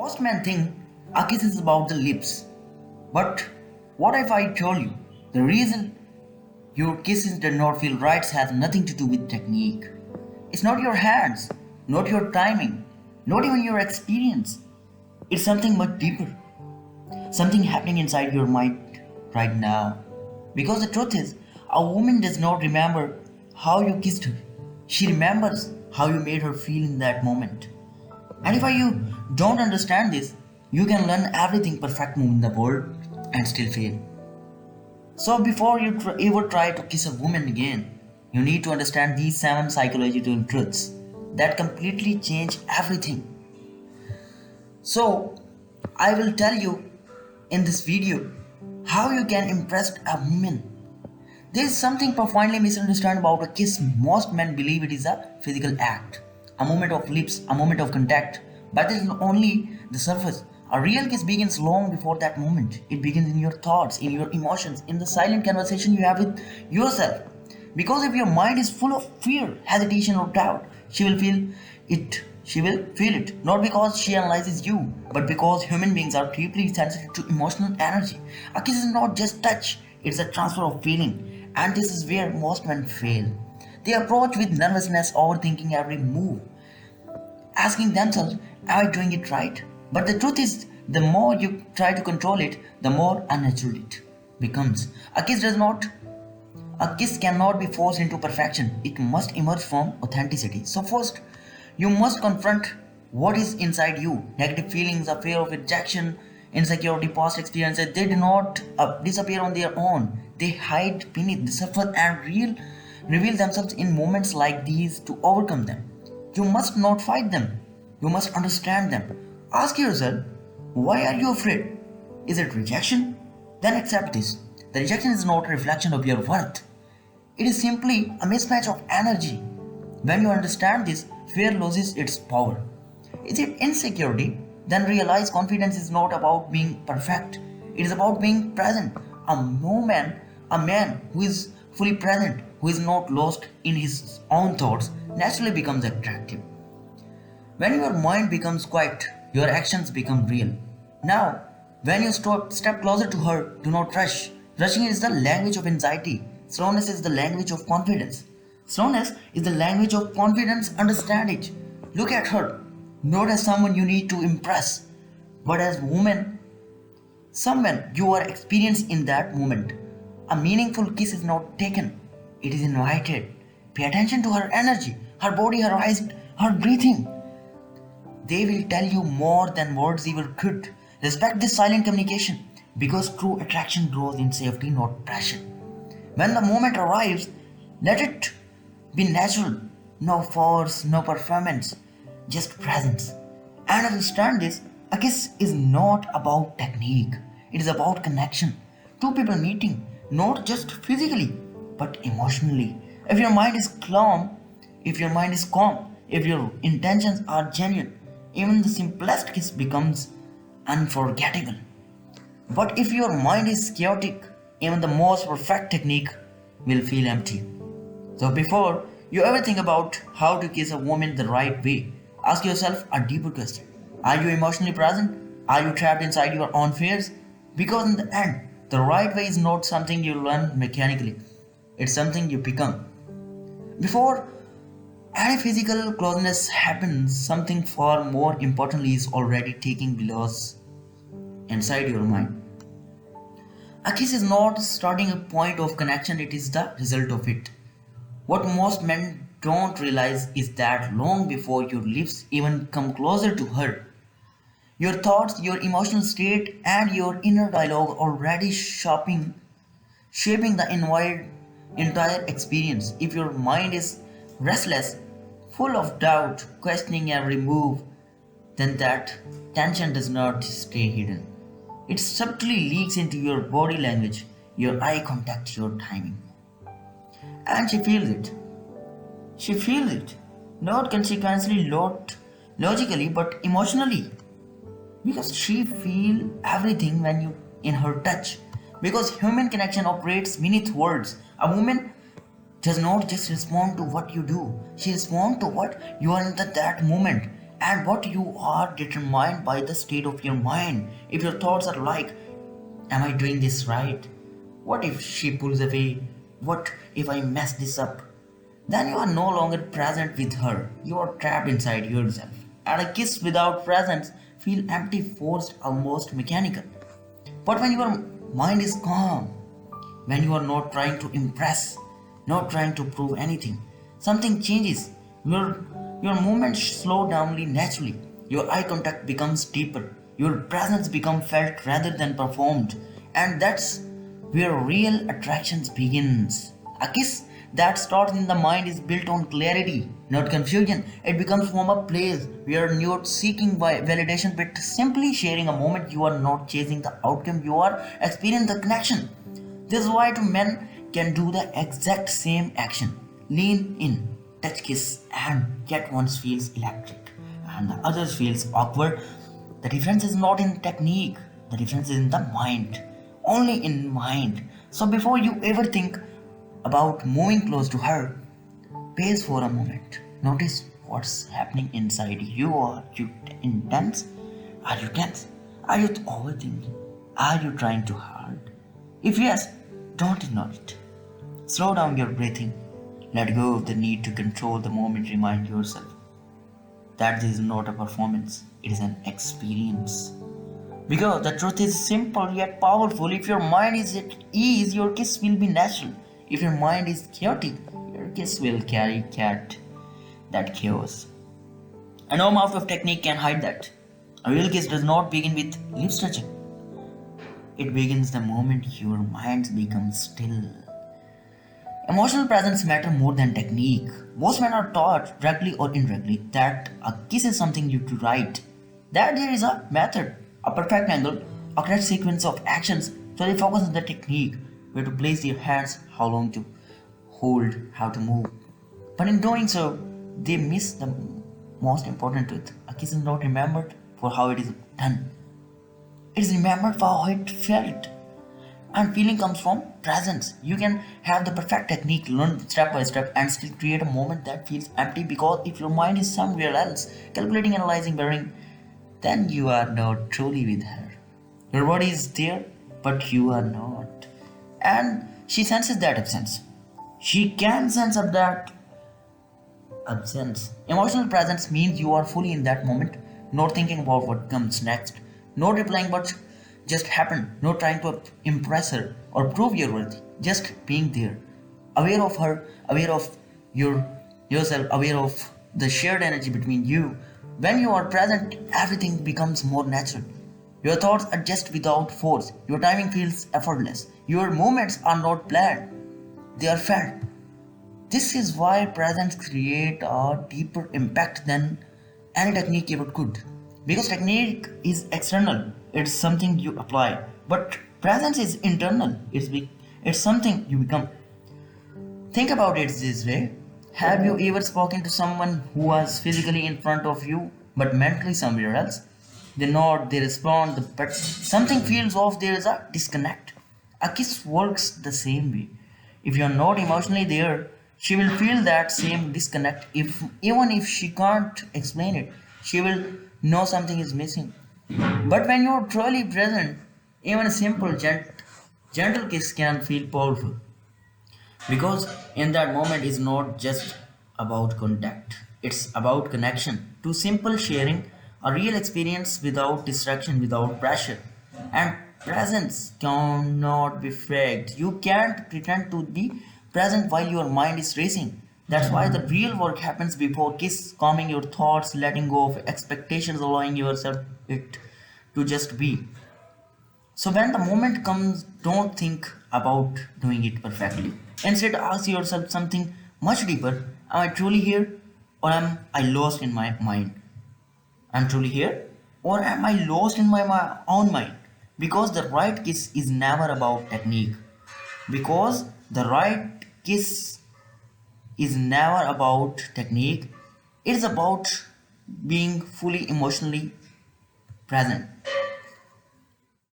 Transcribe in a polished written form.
Most men think a kiss is about the lips. But what if I told you the reason your kisses did not feel right has nothing to do with technique? It's not your hands, not your timing, not even your experience. It's something much deeper, something happening inside your mind right now. Because the truth is, a woman does not remember how you kissed her. She remembers how you made her feel in that moment. And if you don't understand this, you can learn everything perfect move in the world and still fail. So before you ever try to kiss a woman again, you need to understand these 7 psychological truths that completely change everything. So I will tell you in this video how you can impress a woman. There is something profoundly misunderstood about a kiss. Most men believe it is a physical act, a moment of lips, a moment of contact, but it is only the surface. A real kiss begins long before that moment. It begins in your thoughts, in your emotions, in the silent conversation you have with yourself. Because if your mind is full of fear, hesitation, or doubt, she will feel it. She will feel it, not because she analyzes you, but because human beings are deeply sensitive to emotional energy. A kiss is not just touch, it's a transfer of feeling, and this is where most men fail. They approach with nervousness, overthinking every move, asking themselves, am I doing it right? But the truth is, the more you try to control it, the more unnatural it becomes. A kiss cannot be forced into perfection. It must emerge from authenticity. So first, you must confront what is inside you. Negative feelings, a fear of rejection, insecurity, past experiences, they do not disappear on their own. They hide beneath the surface and reveal themselves in moments like these. To overcome them, you must not fight them. You must understand them. Ask yourself, why are you afraid? Is it rejection? Then accept this. The rejection is not a reflection of your worth. It is simply a mismatch of energy. When you understand this, fear loses its power. Is it insecurity? Then realize confidence is not about being perfect. It is about being present. A man who is fully present, who is not lost in his own thoughts, naturally becomes attractive. When your mind becomes quiet, your actions become real. Now, when you step closer to her, do not rush. Rushing is the language of anxiety. Slowness is the language of confidence. Slowness is the language of confidence. Understand it. Look at her, not as someone you need to impress, but as woman, someone you are experienced in that moment. A meaningful kiss is not taken, it is invited. Pay attention to her energy, her body, her eyes, her breathing. They will tell you more than words ever could. Respect this silent communication, because true attraction grows in safety, not pressure. When the moment arrives, let it be natural. No force, no performance, just presence. And understand this, a kiss is not about technique. It is about connection. Two people meeting, not just physically, but emotionally. If your mind is calm, if your intentions are genuine, even the simplest kiss becomes unforgettable. But if your mind is chaotic, even the most perfect technique will feel empty. So before you ever think about how to kiss a woman the right way, ask yourself a deeper question. Are you emotionally present? Are you trapped inside your own fears? Because in the end, the right way is not something you learn mechanically. It's something you become. Before any physical closeness happens, something far more importantly is already taking place inside your mind. A kiss is not starting a point of connection, it is the result of it. What most men don't realize is that long before your lips even come closer to her, your thoughts, your emotional state, and your inner dialogue already shaping the entire experience. If your mind is restless, full of doubt, questioning every move, then that tension does not stay hidden. It subtly leaks into your body language, your eye contact, your timing. And she feels it. She feels it. Not consequently, not logically, but emotionally. Because she feels everything when you in her touch. Because human connection operates beneath words. A woman does not just respond to what you do, she responds to what you are in that moment. And what you are determined by the state of your mind. If your thoughts are like, am I doing this right? What if she pulls away? What if I mess this up? Then you are no longer present with her. You are trapped inside yourself. And a kiss without presence feel empty, forced, almost mechanical. But when your mind is calm, when you are not trying to impress, not trying to prove anything, something changes. Your movements slow down naturally. Your eye contact becomes deeper. Your presence becomes felt rather than performed. And that's where real attractions begins. A kiss that starts in the mind is built on clarity, not confusion. It becomes from a place where you're not seeking validation but simply sharing a moment. You are not chasing the outcome, you are experiencing the connection. This is why two men can do the exact same action. Lean in, touch kiss, and yet one feels electric and the other feels awkward. The difference is not in technique, the difference is in the mind. Only in mind. So before you ever think about moving close to her, pause for a moment. Notice what's happening inside you. Are you intense? Are you tense? Are you overthinking? Are you trying too hard? If yes, don't ignore it. Slow down your breathing. Let go of the need to control the moment. Remind yourself that this is not a performance, it is an experience. Because the truth is simple yet powerful. If your mind is at ease, your kiss will be natural. If your mind is chaotic, your kiss will carry that chaos. And no amount of technique can hide that. A real kiss does not begin with lips touching. It begins the moment your mind becomes still. Emotional presence matter more than technique. Most men are taught, directly or indirectly, that a kiss is something you do right. That there is a method, a perfect angle, a correct sequence of actions, so they focus on the technique, where to place your hands, how long to hold, how to move. But in doing so, they miss the most important truth. A kiss is not remembered for how it is done. It is remembered for how it felt. And feeling comes from presence. You can have the perfect technique, learn step by step, and still create a moment that feels empty because if your mind is somewhere else, calculating, analyzing, worrying, then you are not truly with her. Your body is there, but you are not. And she senses that absence. She can sense of that absence. Emotional presence means you are fully in that moment, not thinking about what comes next, not replying what just happened, not trying to impress her or prove your worth, just being there, aware of her, aware of yourself, aware of the shared energy between you. When you are present, everything becomes more natural. Your thoughts adjust without force. Your timing feels effortless. Your movements are not planned, they are felt. This is why presence creates a deeper impact than any technique ever could. Because technique is external, it's something you apply. But presence is internal, it's something you become. Think about it this way. Have you ever spoken to someone who was physically in front of you but mentally somewhere else? They nod, they respond, but something feels off, there is a disconnect. A kiss works the same way. If you're not emotionally there, she will feel that same disconnect if even if she can't explain it. She will know something is missing. But when you're truly present, even a simple gentle kiss can feel powerful. Because in that moment is not just about contact, it's about connection. To simple sharing, a real experience without distraction, without pressure. And presence cannot be faked. You can't pretend to be present while your mind is racing. That's why the real work happens before kiss, calming your thoughts, letting go of expectations, allowing yourself it to just be. So when the moment comes, don't think about doing it perfectly. Instead, ask yourself something much deeper. Am I truly here? Or am I lost in my mind? I'm truly here? Or am I lost in my own mind? Because the right kiss is never about technique. Because the right kiss is never about technique. It's about being fully emotionally present.